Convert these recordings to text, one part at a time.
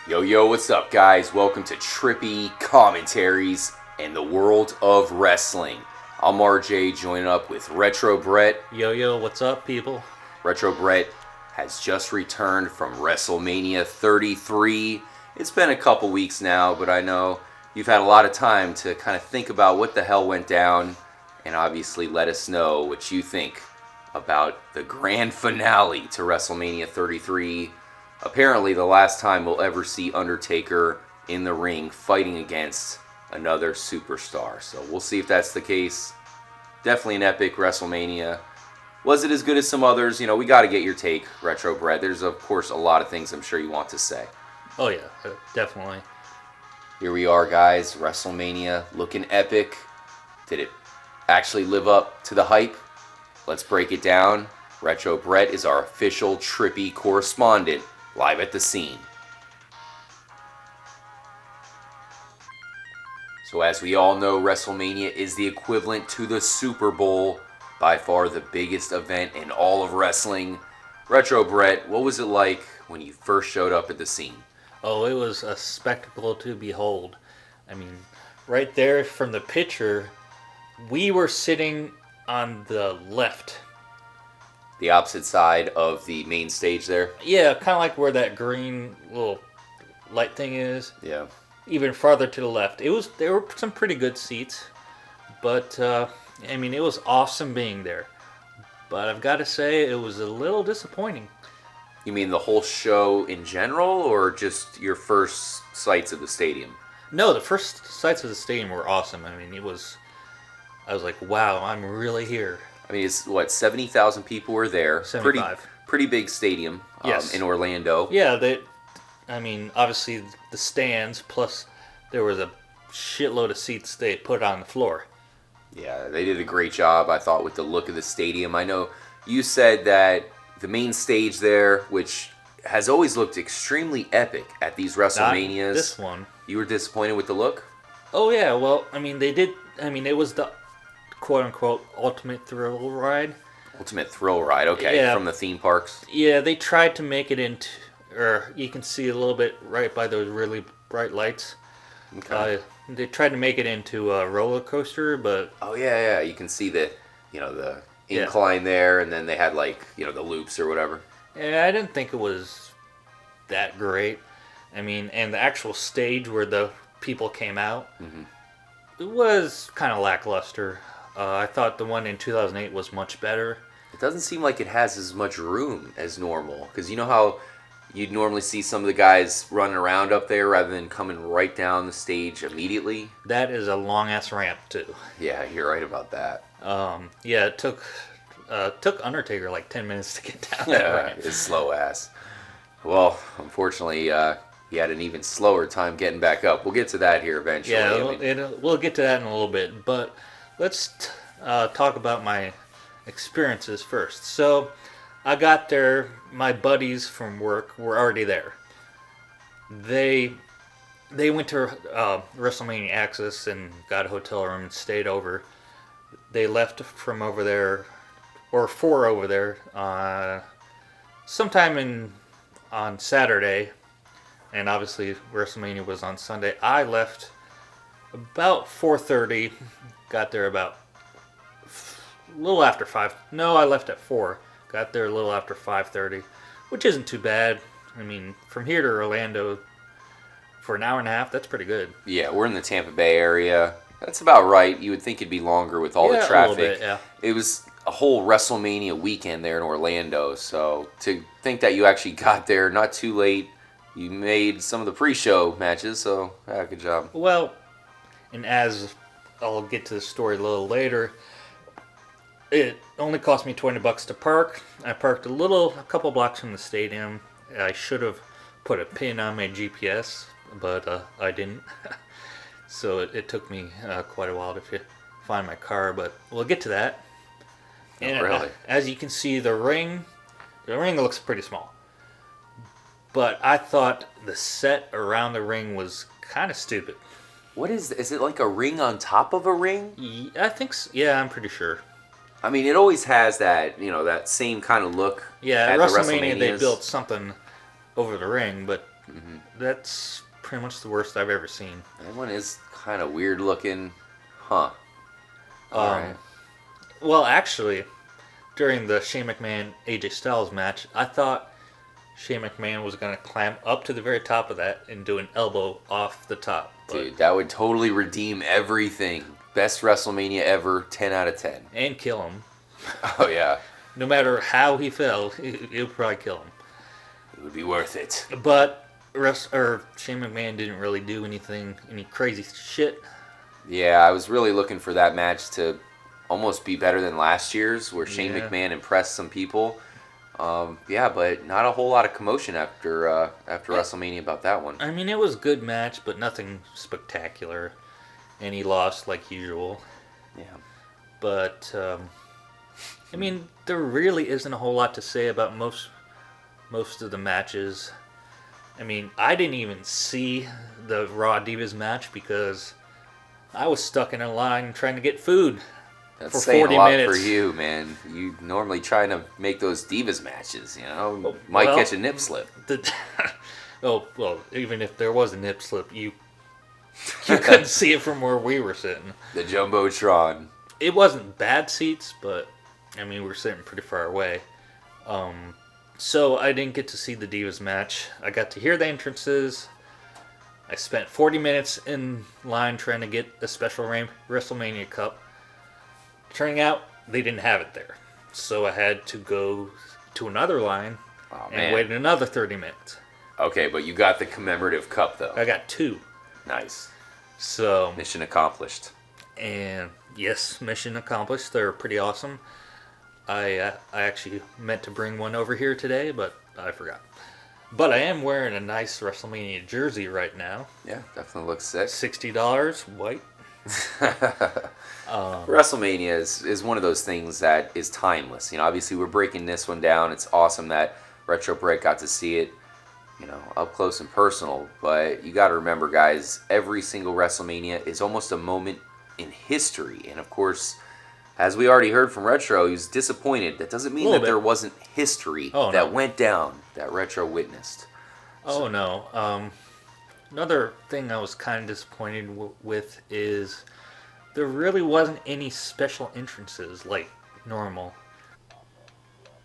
Yo, what's up, guys? Welcome to Trippy Commentaries and the World of Wrestling. I'm RJ, joining up with Retro Brett. Yo, what's up, people? Retro Brett has just returned from WrestleMania 33. It's been a couple weeks now, but I know you've had a lot of time to kind of think about what the hell went down, and obviously let us know what you think about the grand finale to WrestleMania 33. Apparently the last time we'll ever see Undertaker in the ring fighting against another superstar. So we'll see if that's the case. Definitely an epic WrestleMania. Was it as good as some others? You know, we got to get your take, Retro Brett. There's, of course, a lot of things I'm sure you want to say. Oh, yeah, definitely. Here we are, guys. WrestleMania looking epic. Did it actually live up to the hype? Let's break it down. Retro Brett is our official Trippy correspondent, live at the scene. So as we all know, WrestleMania is the equivalent to the Super Bowl, by far the biggest event in all of wrestling. Retro Brett, what was it like when you first showed up at the scene? Oh, it was a spectacle to behold. I mean, right there from the picture, we were sitting on the left. The opposite side of the main stage there? Yeah, kind of like where that green little light thing is. Yeah. Even farther to the left. There were some pretty good seats, but I mean, it was awesome being there. But I've got to say, it was a little disappointing. You mean the whole show in general, or just your first sights of the stadium? No, the first sights of the stadium were awesome. I mean, I was like, wow, I'm really here. I mean, it's what, 70,000 people were there. 75. Pretty big stadium. Yes. In Orlando. Yeah, I mean, obviously the stands, plus there was a shitload of seats they put on the floor. Yeah, they did a great job, I thought, with the look of the stadium. I know you said that the main stage there, which has always looked extremely epic at these WrestleManias. Not this one. You were disappointed with the look? Oh, yeah, well, I mean, it was the quote-unquote ultimate thrill ride. Ultimate thrill ride, okay, yeah. From the theme parks. Yeah, they tried to make it into, or you can see a little bit right by those really bright lights. Okay. They tried to make it into a roller coaster, but... Oh, yeah, you can see the incline there, and then they had, the loops or whatever. Yeah, I didn't think it was that great. I mean, and the actual stage where the people came out, It was kind of lackluster. I thought the one in 2008 was much better. It doesn't seem like it has as much room as normal, because you know how you'd normally see some of the guys running around up there rather than coming right down the stage immediately? That is a long-ass ramp, too. Yeah, you're right about that. Yeah, it took Undertaker like 10 minutes to get down that ramp. His slow ass. Well, unfortunately, he had an even slower time getting back up. We'll get to that here eventually. Yeah, we'll get to that in a little bit, but let's talk about my experiences first. So, I got there. My buddies from work were already there. They went to WrestleMania Access and got a hotel room and stayed over. They left from over there, or for over there, sometime on Saturday, and obviously WrestleMania was on Sunday. I left about 4:30, got there about a little after 5. No, I left at 4. Got there a little after 5:30, which isn't too bad. I mean, from here to Orlando for an hour and a half, that's pretty good. Yeah, we're in the Tampa Bay area. That's about right. You would think it'd be longer with all the traffic. A little bit, yeah. It was a whole WrestleMania weekend there in Orlando, so to think that you actually got there not too late, you made some of the pre-show matches, so yeah, good job. Well, and as I'll get to the story a little later, it only cost me $20 to park. I parked a couple blocks from the stadium. I should have put a pin on my GPS, but I didn't. So it took me quite a while to find my car, but we'll get to that. And really? As you can see, the ring looks pretty small. But I thought the set around the ring was kind of stupid. What is it like a ring on top of a ring? I think so. Yeah, I'm pretty sure. I mean, it always has that, that same kind of look. Yeah, at at WrestleMania the they built something over the ring, but That's pretty much the worst I've ever seen. That one is kind of weird looking. Huh. Alright. Well, actually, during the Shane McMahon AJ Styles match, I thought Shane McMahon was going to climb up to the very top of that and do an elbow off the top. Dude, that would totally redeem everything. Best WrestleMania ever, 10 out of 10. And kill him. Oh, yeah. No matter how he fell, it would probably kill him. It would be worth it. But Shane McMahon didn't really do any crazy shit. Yeah, I was really looking for that match to almost be better than last year's, where Shane McMahon impressed some people. Yeah, but not a whole lot of commotion after WrestleMania about that one. I mean, it was a good match, but nothing spectacular. And he lost like usual. Yeah. But, I mean, there really isn't a whole lot to say about most of the matches. I mean, I didn't even see the Raw Divas match because I was stuck in a line trying to get food. That's for saying 40 a lot minutes. for you, man. You normally try to make those Divas matches, Might catch a nip slip. Oh, well, even if there was a nip slip, you couldn't see it from where we were sitting. The Jumbotron. It wasn't bad seats, but, I mean, we were sitting pretty far away. So I didn't get to see the Divas match. I got to hear the entrances. I spent 40 minutes in line trying to get a special WrestleMania cup. Turning out, they didn't have it there. So I had to go to another line and wait another 30 minutes. Okay, but you got the commemorative cup, though. I got 2. Nice. So Mission accomplished. And yes, mission accomplished. They're pretty awesome. I actually meant to bring one over here today, but I forgot. But I am wearing a nice WrestleMania jersey right now. Yeah, definitely looks sick. $60, white. WrestleMania is one of those things that is timeless. Obviously we're breaking this one down. It's awesome that Retro Brett got to see it, up close and personal. But you got to remember, guys, every single WrestleMania is almost a moment in history. And of course, as we already heard from Retro, he was disappointed. That doesn't mean that there wasn't history that went down that Retro witnessed. Oh, no. Another thing I was kind of disappointed with is there really wasn't any special entrances like normal.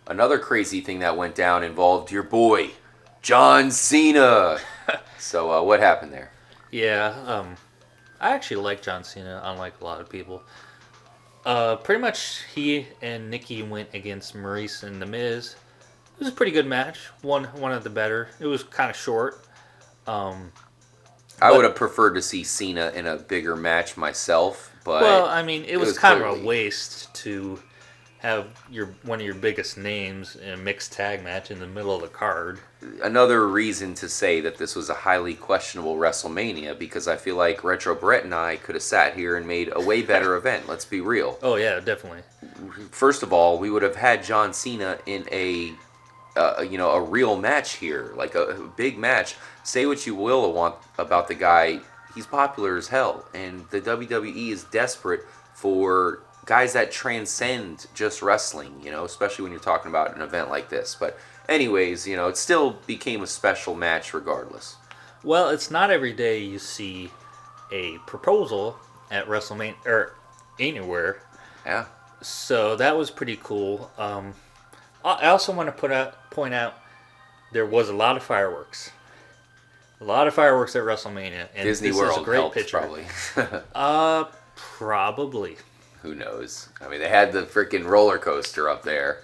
Another crazy thing that went down involved your boy, John Cena. So what happened there? Yeah, I actually like John Cena, unlike a lot of people. Pretty much he and Nikki went against Maurice and The Miz. It was a pretty good match. One of the better. It was kind of short. I would have preferred to see Cena in a bigger match myself, but well, I mean, it was kind of a waste to have one of your biggest names in a mixed tag match in the middle of the card. Another reason to say that this was a highly questionable WrestleMania, because I feel like Retro Brett and I could have sat here and made a way better event. Let's be real. Oh yeah, definitely. First of all, we would have had John Cena in a real match here, like a big match. Say what you will about the guy, he's popular as hell, and the WWE is desperate for guys that transcend just wrestling, especially when you're talking about an event like this. But anyways, it still became a special match regardless. Well, it's not every day you see a proposal at WrestleMania or anywhere. Yeah. So that was pretty cool. I also want to point out there was a lot of fireworks. A lot of fireworks at WrestleMania. And Disney this World is a great helped, picture. probably. Probably. Who knows? I mean, they had the freaking roller coaster up there.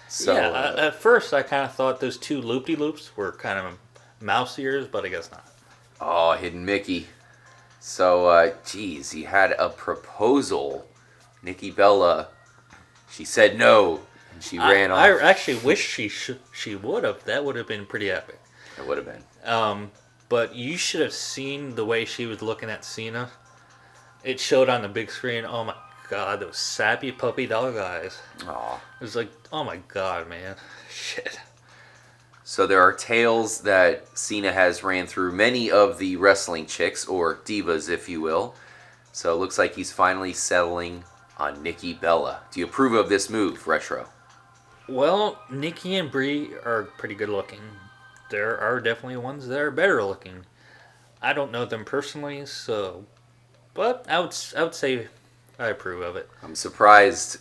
So, yeah, at first I kind of thought those 2 loop-de-loops were kind of mouse ears, but I guess not. Oh, Hidden Mickey. So, geez, he had a proposal. Nikki Bella, she said no, and she ran off. I actually wish she would have. That would have been pretty epic. It would have been. But you should have seen the way she was looking at Cena. It showed on the big screen. Oh my God, those sappy puppy dog eyes. Aw. It was like, oh my God, man. Shit. So there are tales that Cena has ran through many of the wrestling chicks, or divas if you will. So it looks like he's finally settling on Nikki Bella. Do you approve of this move, Retro? Well, Nikki and Brie are pretty good looking. there are definitely ones that are better looking. I don't know them personally, but I would say I approve of it. I'm surprised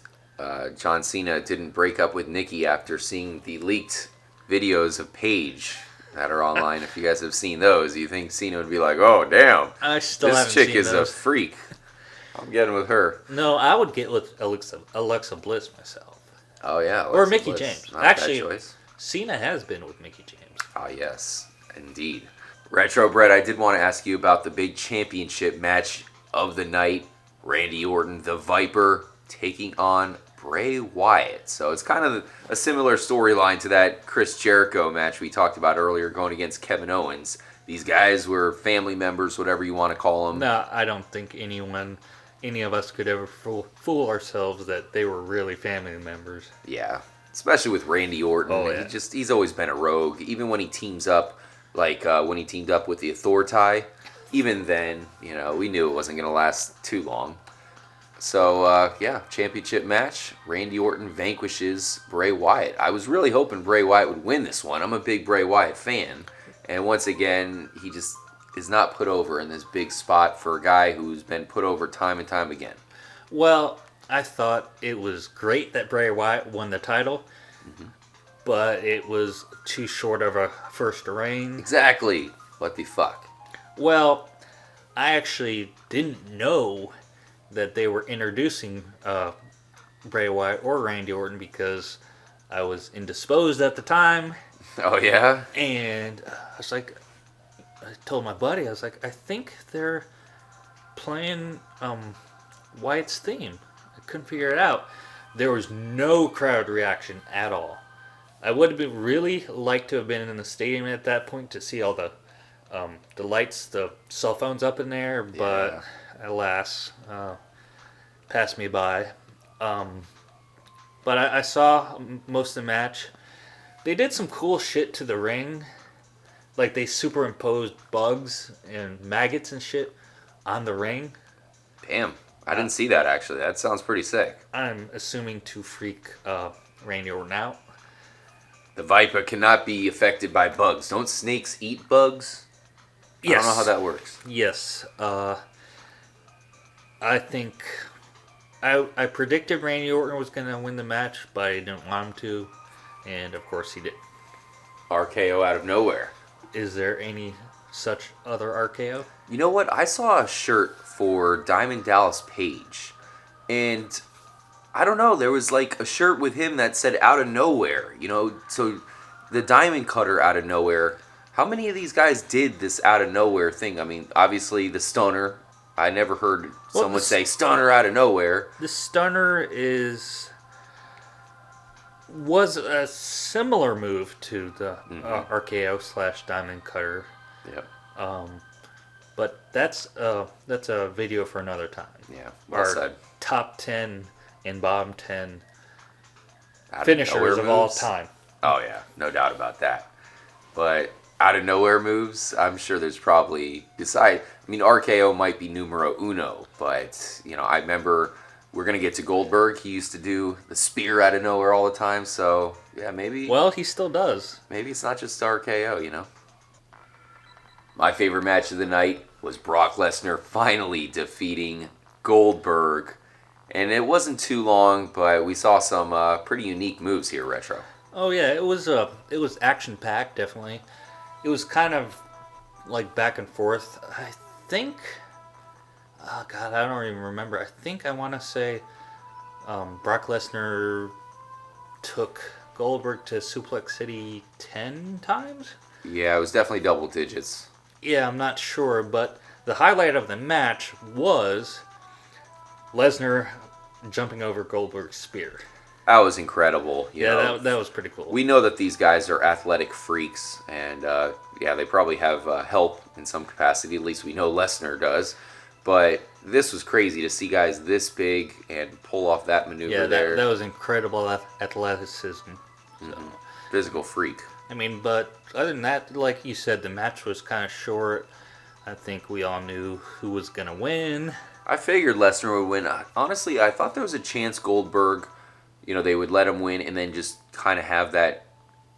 John Cena didn't break up with Nikki after seeing the leaked videos of Paige that are online. If you guys have seen those, you think Cena would be like, "Oh, damn, I still this haven't chick seen is a those. freak. I'm getting with her." No, I would get with Alexa Bliss myself, Oh yeah, or Alexa Mickey Bliss. James. Not a bad Actually, choice. Cena has been with Mickey James. Ah yes, indeed. Retro Brett, I did want to ask you about the big championship match of the night. Randy Orton, the Viper, taking on Bray Wyatt. So it's kind of a similar storyline to that Chris Jericho match we talked about earlier, going against Kevin Owens. These guys were family members, whatever you want to call them. No, I don't think any of us could ever fool ourselves that they were really family members. Yeah, especially with Randy Orton. Oh, yeah. He's always been a rogue. Even when he teams up, like when he teamed up with the Authority, even then, we knew it wasn't going to last too long. So, championship match. Randy Orton vanquishes Bray Wyatt. I was really hoping Bray Wyatt would win this one. I'm a big Bray Wyatt fan. And once again, he just is not put over in this big spot for a guy who's been put over time and time again. Well, I thought it was great that Bray Wyatt won the title, but it was too short of a first reign. Exactly. What the fuck? Well, I actually didn't know that they were introducing Bray Wyatt or Randy Orton because I was indisposed at the time. Oh, yeah? And I was like, I told my buddy, I was like, I think they're playing Wyatt's theme. I couldn't figure it out. There was no crowd reaction at all. I would have been really liked to have been in the stadium at that point to see all the lights, the cell phones up in there, but alas, passed me by. But I saw most of the match. They did some cool shit to the ring. Like they superimposed bugs and maggots and shit on the ring. Damn. I didn't see that, actually. That sounds pretty sick. I'm assuming to freak Randy Orton out. The Viper cannot be affected by bugs. Don't snakes eat bugs? Yes. I don't know how that works. Yes. I think I predicted Randy Orton was going to win the match, but I didn't want him to. And of course he did. RKO out of nowhere. Is there any such other RKO? You know what? I saw a shirt for Diamond Dallas Page. And I don't know. There was like a shirt with him that said out of nowhere. So the Diamond Cutter out of nowhere. How many of these guys did this out of nowhere thing? I mean, obviously the Stunner. I never heard someone say Stunner out of nowhere. The Stunner was a similar move to the RKO / Diamond Cutter. Yeah. But that's a video for another time. Yeah. Well Our said. top 10 and bottom 10 Out of finishers nowhere of all moves? time. Oh yeah, no doubt about that. But out of nowhere moves, I'm sure there's probably RKO might be numero uno, but I remember we're gonna get to Goldberg. He used to do the spear out of nowhere all the time, so yeah, maybe. Well, he still does. Maybe it's not just RKO, My favorite match of the night was Brock Lesnar finally defeating Goldberg. And it wasn't too long, but we saw some pretty unique moves here, Retro. Oh yeah, it was action packed, definitely. It was kind of like back and forth. I think, oh god, I don't even remember. I think I want to say Brock Lesnar took Goldberg to Suplex City 10 times. Yeah, it was definitely double digits. Yeah, I'm not sure, but the highlight of the match was Lesnar jumping over Goldberg's spear. That was incredible. That was pretty cool. We know that these guys are athletic freaks, and they probably have help in some capacity. At least we know Lesnar does. But this was crazy to see guys this big and pull off that maneuver there. That was incredible athleticism. So. Physical freak. I mean, but other than that, like you said, the match was kind of short. I think we all knew who was going to win. I figured Lesnar would win. Honestly, I thought there was a chance Goldberg, they would let him win and then just kind of have that,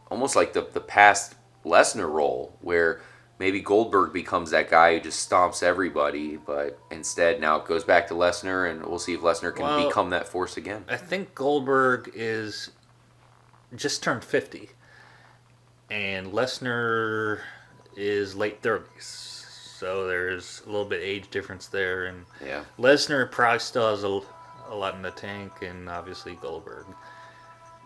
almost like the past Lesnar role, where maybe Goldberg becomes that guy who just stomps everybody, but instead now it goes back to Lesnar, and we'll see if Lesnar can become that force again. I think Goldberg is just turned 50, and Lesnar is late 30s. So there's a little bit age difference there, and yeah. Lesnar probably still has a lot in the tank, and obviously Goldberg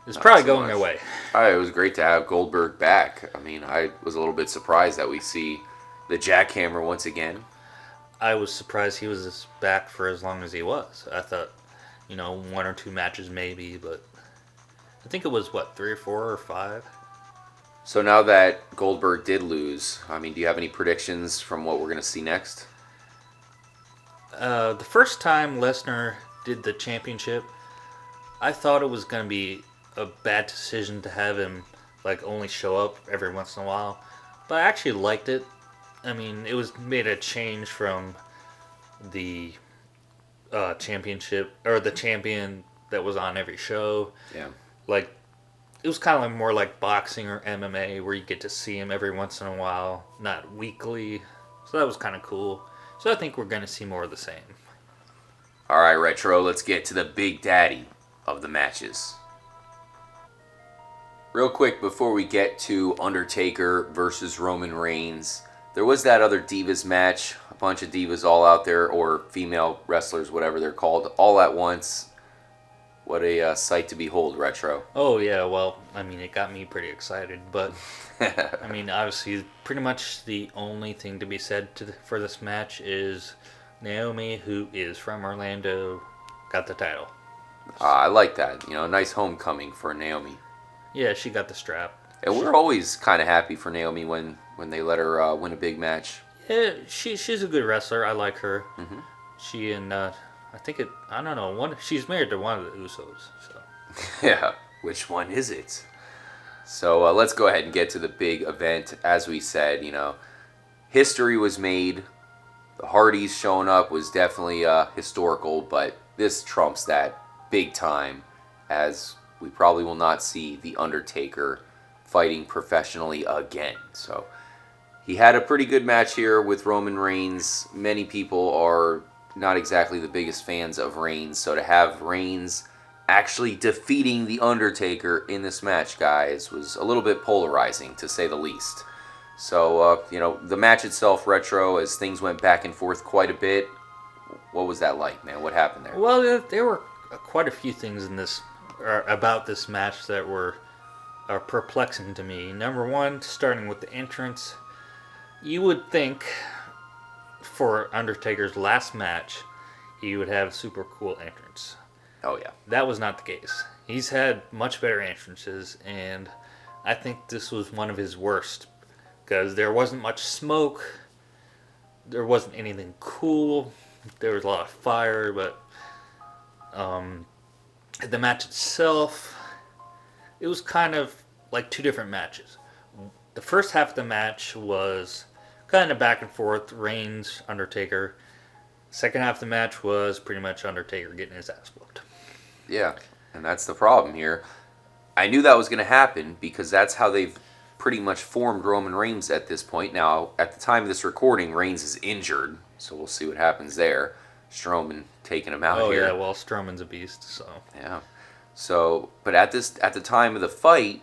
is probably going their way. It was great to have Goldberg back. I mean, I was a little bit surprised that we see the jackhammer once again. I was surprised he was back for as long as he was. I thought, 1 or 2 matches maybe, but I think it was, 3 or 4 or 5? So now that Goldberg did lose, I mean, do you have any predictions from what we're going to see next? The first time Lesnar did the championship, I thought it was going to be a bad decision to have him only show up every once in a while, but I actually liked it. I mean, it was made a change from the championship or the champion that was on every show. Yeah. It was kind of more like boxing or MMA where you get to see him every once in a while, not weekly. So that was kind of cool. So I think we're going to see more of the same. All right, Retro, let's get to the big daddy of the matches. Real quick, before we get to Undertaker versus Roman Reigns, there was that other Divas match. A bunch of Divas all out there, or female wrestlers, whatever they're called, all at once. What a sight to behold, Retro. Oh, yeah, well, I mean, it got me pretty excited, but, I mean, obviously, pretty much the only thing to be said for this match is Naomi, who is from Orlando, got the title. I like that. Nice homecoming for Naomi. Yeah, she got the strap. And we're always kind of happy for Naomi when they let her win a big match. Yeah, she's a good wrestler. I like her. Mm-hmm. She and I don't know. She's married to one of the Usos. So. Yeah, which one is it? So let's go ahead and get to the big event. As we said, history was made. The Hardys showing up was definitely historical, but this trumps that big time, as we probably will not see The Undertaker fighting professionally again. So he had a pretty good match here with Roman Reigns. Many people are not exactly the biggest fans of Reigns, so to have Reigns actually defeating The Undertaker in this match, guys, was a little bit polarizing, to say the least. So, the match itself, Retro, as things went back and forth quite a bit, what was that like, man? What happened there? Well, there were quite a few things about this match that were perplexing to me. Number one, starting with the entrance, you would think for Undertaker's last match, he would have a super cool entrance. Oh, yeah. That was not the case. He's had much better entrances, and I think this was one of his worst, because there wasn't much smoke, there wasn't anything cool, there was a lot of fire, but the match itself, it was kind of like 2 different matches. The first half of the match was kind of back and forth, Reigns, Undertaker. Second half of the match was pretty much Undertaker getting his ass whooped. Yeah, and that's the problem here. I knew that was going to happen because that's how they've pretty much formed Roman Reigns at this point. Now, at the time of this recording, Reigns is injured, so we'll see what happens there. Strowman taking him out here. Oh, yeah, well, Strowman's a beast, so. Yeah. So, but at the time of the fight,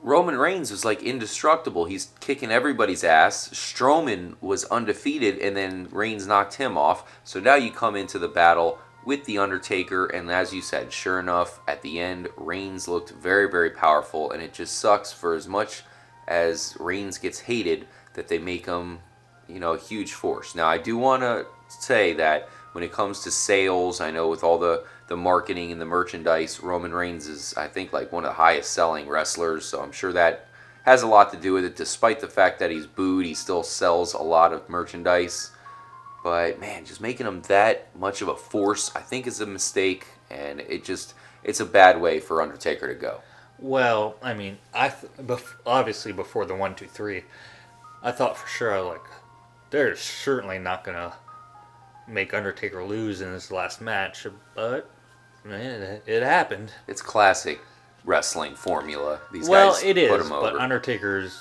Roman Reigns was indestructible. He's kicking everybody's ass. Strowman was undefeated, and then Reigns knocked him off. So now you come into the battle with The Undertaker, and as you said, sure enough, at the end, Reigns looked very, very powerful, and it just sucks for as much as Reigns gets hated that they make him, a huge force. Now, I do want to say that when it comes to sales, I know with all the marketing and the merchandise, Roman Reigns is, I think, one of the highest selling wrestlers, so I'm sure that has a lot to do with it. Despite the fact that he's booed, he still sells a lot of merchandise. But, man, just making him that much of a force, I think is a mistake, and it's a bad way for Undertaker to go. Well, I mean, obviously before the 1, 2, 3, I thought for sure, they're certainly not going to make Undertaker lose in his last match, but man, it happened. It's classic wrestling formula. These well, guys it is, put him over. but Undertaker's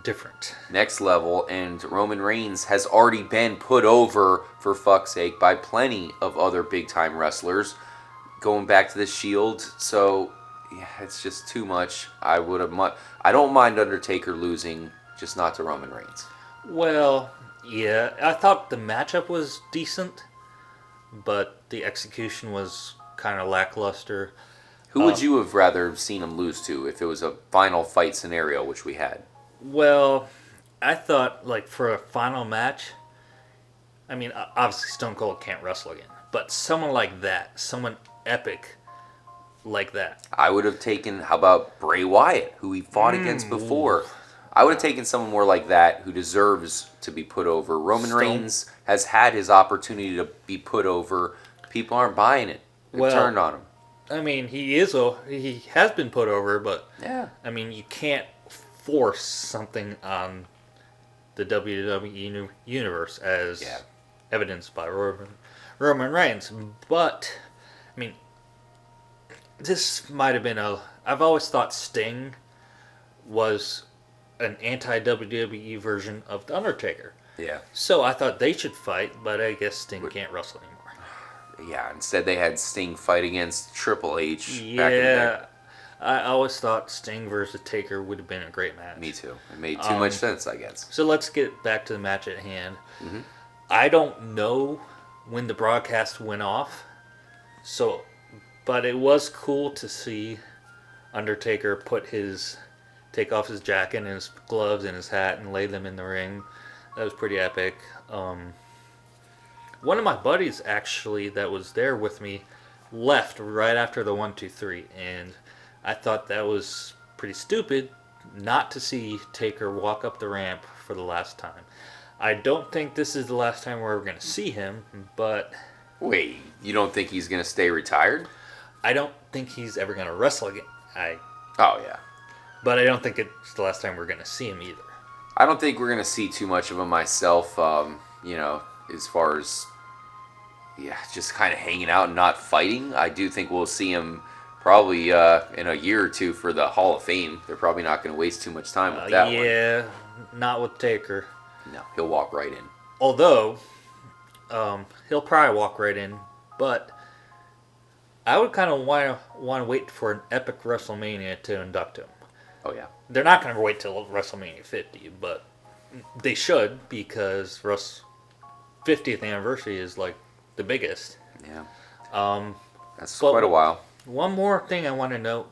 different. Next level, and Roman Reigns has already been put over, for fuck's sake, by plenty of other big-time wrestlers going back to the Shield. So, yeah, it's just too much. I don't mind Undertaker losing, just not to Roman Reigns. Well, yeah, I thought the matchup was decent, but the execution was kind of lackluster. Who would you have rather seen him lose to if it was a final fight scenario, which we had? Well, I thought, like, for a final match, I mean, obviously Stone Cold can't wrestle again, but someone like that, someone epic like that. I would have taken, how about Bray Wyatt, who he fought against before? I would have taken someone more like that who deserves to be put over. Roman Reigns has had his opportunity to be put over. People aren't buying it. They've turned on him. I mean, he has been put over, but yeah. I mean, you can't force something on the WWE universe as evidenced by Roman Reigns. But I mean, this might have been I've always thought Sting was an anti-WWE version of The Undertaker. Yeah. So I thought they should fight, but I guess Sting can't wrestle anymore. Yeah, instead they had Sting fight against Triple H. Yeah, back in the day. I always thought Sting versus Taker would have been a great match. Me too. It made too much sense, I guess. So let's get back to the match at hand. Mm-hmm. I don't know when the broadcast went off, but it was cool to see Undertaker take off his jacket and his gloves and his hat and lay them in the ring. That was pretty epic. One of my buddies actually that was there with me left right after the 1, 2, 3, and I thought that was pretty stupid not to see Taker walk up the ramp for the last time. I don't think this is the last time we're ever going to see him, but... Wait, you don't think he's going to stay retired? I don't think he's ever going to wrestle again. Oh, yeah. But I don't think it's the last time we're going to see him either. I don't think we're going to see too much of him myself, as far as, just kind of hanging out and not fighting. I do think we'll see him probably in a year or two for the Hall of Fame. They're probably not going to waste too much time with that one. Yeah, not with Taker. No, he'll walk right in. Although, he'll probably walk right in, but I would kind of want to wait for an epic WrestleMania to induct him. Oh, yeah. They're not going to wait till WrestleMania 50, but they should, because 50th anniversary is like the biggest. Yeah. That's quite a while. One more thing I want to note.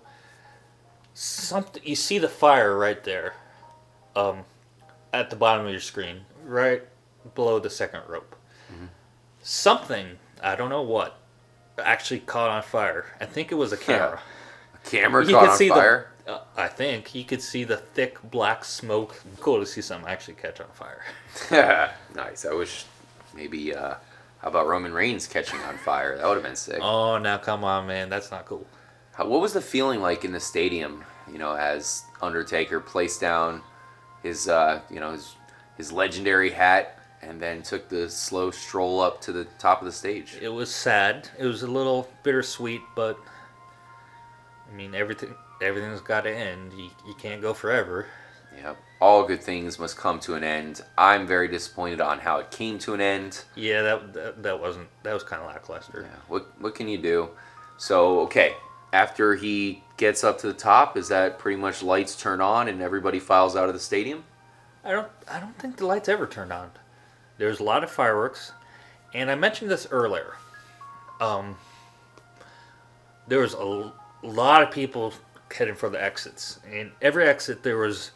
You see the fire right there, at the bottom of your screen, right below the second rope. Mm-hmm. Something, I don't know what, actually caught on fire. I think it was a camera. A camera caught on fire? I think you could see the thick black smoke. Cool to see something actually catch on fire. Nice. I wish maybe, how about Roman Reigns catching on fire? That would have been sick. Oh, now come on, man. That's not cool. What was the feeling like in the stadium, as Undertaker placed down his legendary hat and then took the slow stroll up to the top of the stage? It was sad. It was a little bittersweet, but I mean, everything's got to end. You can't go forever. Yep. All good things must come to an end. I'm very disappointed on how it came to an end. Yeah, that was kind of lackluster. Yeah. What can you do? So, okay, after he gets up to the top, is that pretty much lights turn on and everybody files out of the stadium? I don't think the lights ever turned on. There's a lot of fireworks, and I mentioned this earlier. There was a lot of people heading for the exits, and every exit there was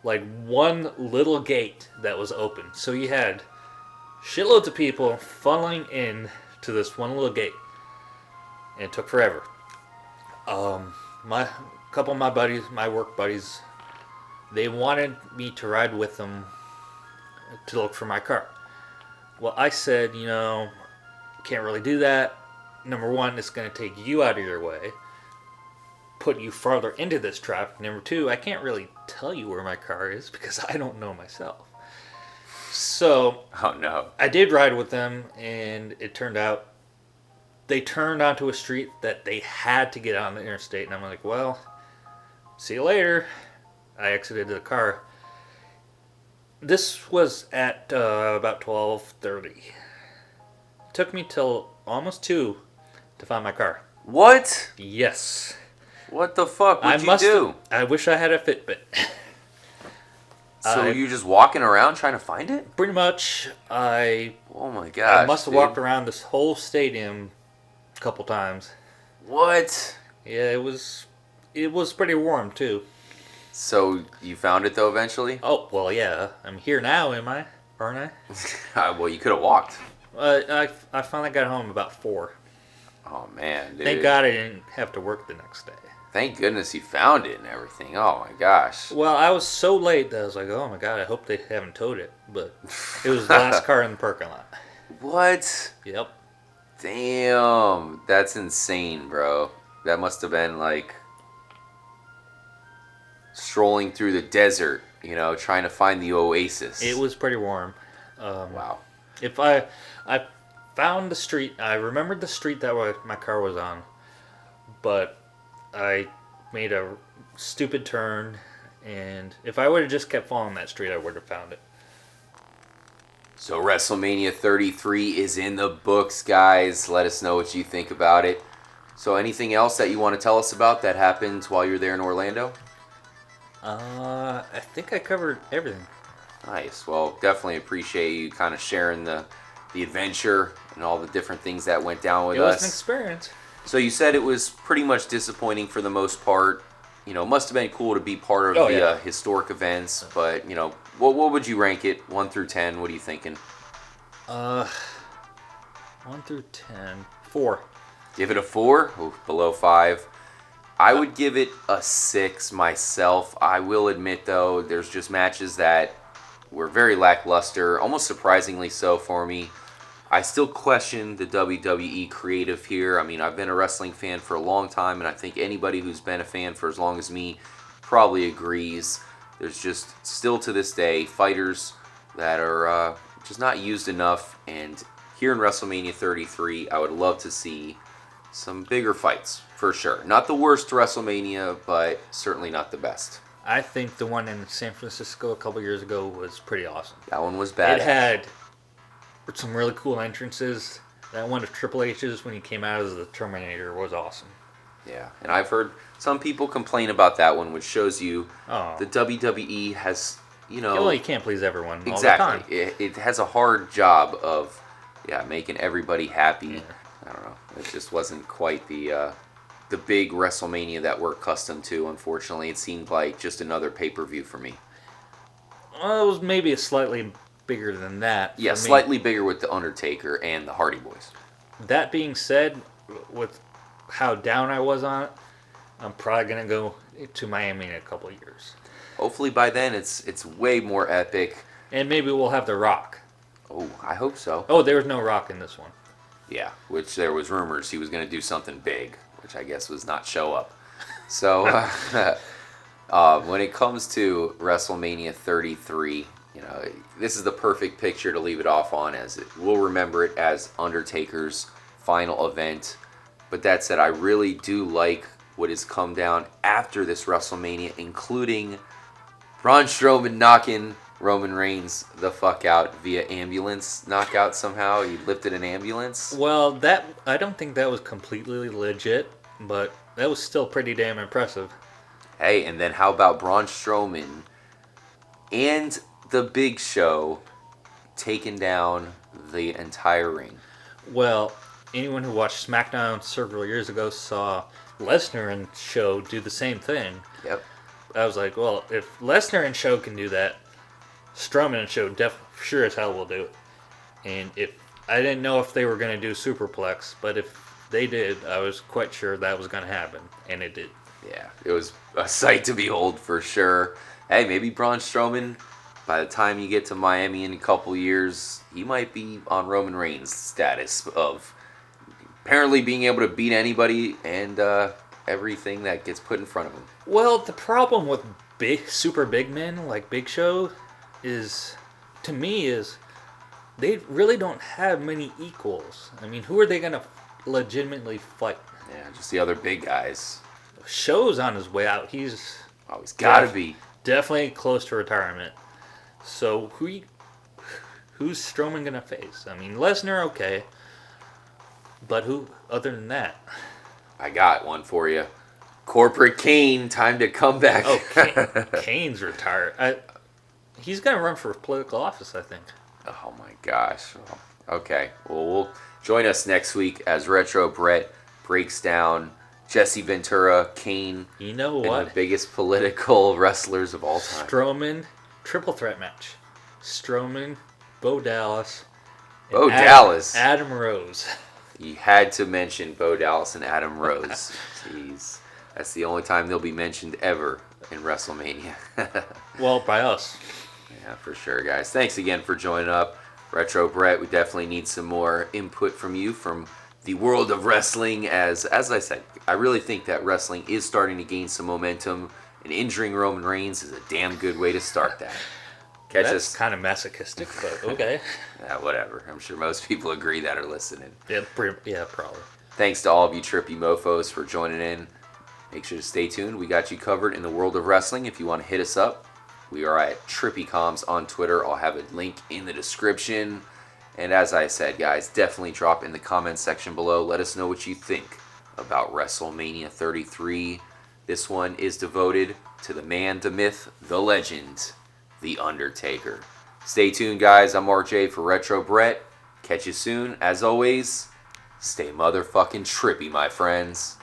like one little gate that was open. So you had shitloads of people funneling in to this one little gate, and it took forever. My couple of my buddies, my work buddies, they wanted me to ride with them to look for my car. Well, I said, can't really do that. Number one, it's going to take you out of your way, put you farther into this traffic. Number two, I can't really tell you where my car is because I don't know myself. So, oh no, I did ride with them, and it turned out they turned onto a street that they had to get on the interstate, and I'm like, well, see you later. I exited the car. This was at about 12:30. Took me till almost 2 to find my car. What? Yes. What the fuck? What'd you do? I wish I had a Fitbit. So you just walking around trying to find it? Pretty much. Oh my gosh. I must have walked around this whole stadium a couple times. What? Yeah, it was pretty warm too. So you found it though eventually? Oh, well, yeah. I'm here now, am I? Aren't I? Well, you could have walked. I finally got home about 4. Oh man, dude. Thank God I didn't have to work the next day. Thank goodness you found it and everything. Oh my gosh. Well, I was so late that I was like, oh my God, I hope they haven't towed it. But it was the last car in the parking lot. What? Yep. Damn. That's insane, bro. That must have been like strolling through the desert, trying to find the oasis. It was pretty warm. Wow. If I found the street, I remembered the street that my car was on, but I made a stupid turn, and if I would have just kept following that street, I would have found it. So WrestleMania 33 is in the books, guys. Let us know what you think about it. So anything else that you want to tell us about that happened while you're there in Orlando? I think I covered everything. Nice. Well, definitely appreciate you kind of sharing the adventure and all the different things that went down with us. It was an experience. So you said it was pretty much disappointing for the most part. It must have been cool to be part of the historic events. But, what would you rank it? 1 through 10, what are you thinking? 1 through 10. 4. Give it a 4? Ooh, below 5. I would give it a 6 myself. I will admit, though, there's just matches that were very lackluster, almost surprisingly so for me. I still question the WWE creative here. I mean, I've been a wrestling fan for a long time, and I think anybody who's been a fan for as long as me probably agrees. There's just still to this day fighters that are just not used enough, and here in WrestleMania 33, I would love to see some bigger fights, for sure. Not the worst WrestleMania, but certainly not the best. I think the one in San Francisco a couple years ago was pretty awesome. That one was bad. It had some really cool entrances. That one of Triple H's when he came out as the Terminator was awesome. Yeah, and I've heard some people complain about that one, which shows you the WWE has, Well, you can't please everyone exactly. all the time. It has a hard job of, making everybody happy. Yeah. I don't know. It just wasn't quite the big WrestleMania that we're accustomed to, unfortunately. It seemed like just another pay-per-view for me. Well, it was maybe a slightly bigger than that. Yeah, slightly bigger with the Undertaker and the Hardy Boyz. That being said, with how down I was on it, I'm probably going to go to Miami in a couple of years. Hopefully by then it's way more epic. And maybe we'll have The Rock. Oh, I hope so. Oh, there was no Rock in this one. Yeah, which there was rumors he was going to do something big, which I guess was not show up. So when it comes to WrestleMania 33, this is the perfect picture to leave it off on, as we'll remember it as Undertaker's final event. But that said, I really do like what has come down after this WrestleMania, including Braun Strowman knocking Roman Reigns the fuck out via ambulance knockout somehow. He lifted an ambulance. Well, I don't think that was completely legit, but that was still pretty damn impressive. Hey, and then how about Braun Strowman and the Big Show taking down the entire ring? Well, anyone who watched SmackDown several years ago saw Lesnar and Show do the same thing. Yep. I was like, well, if Lesnar and Show can do that, Strowman and Show sure as hell will do it. And I didn't know if they were going to do Superplex, but if they did, I was quite sure that was going to happen, and it did. Yeah, it was a sight to behold for sure. Hey, maybe Braun Strowman, by the time you get to Miami in a couple years, he might be on Roman Reigns' status of apparently being able to beat anybody and everything that gets put in front of him. Well, the problem with super big men like Big Show is they really don't have many equals. I mean, who are they going to legitimately fight? Yeah, just the other big guys. Show's on his way out. He's got to be. Definitely close to retirement. So who's Strowman gonna face? I mean, Lesnar, okay, but who other than that? I got one for you. Corporate Kane, time to come back. Oh, Kane's retired. He's gonna run for political office, I think. Oh my gosh. Okay. Well, we'll join us next week as Retro Brett breaks down Jesse Ventura, Kane, You know and what? the biggest political wrestlers of all time. Strowman, triple threat match. Strowman, Bo Dallas, and Bo Dallas. Adam Rose. You had to mention Bo Dallas and Adam Rose. Jeez. That's the only time they'll be mentioned ever in WrestleMania. Well, by us. Yeah, for sure, guys. Thanks again for joining up. Retro Brett, we definitely need some more input from you from the world of wrestling. As I said, I really think that wrestling is starting to gain some momentum, and injuring Roman Reigns is a damn good way to start that. Catch That's us. kind of masochistic, but okay. Yeah, whatever. I'm sure most people agree that are listening. Yeah, probably. Thanks to all of you trippy mofos for joining in. Make sure to stay tuned. We got you covered in the world of wrestling. If you want to hit us up, we are at TrippyComs on Twitter. I'll have a link in the description. And as I said, guys, definitely drop in the comments section below. Let us know what you think about WrestleMania 33. This one is devoted to the man, the myth, the legend, The Undertaker. Stay tuned, guys. I'm RJ for Retro Brett. Catch you soon. As always, stay motherfucking trippy, my friends.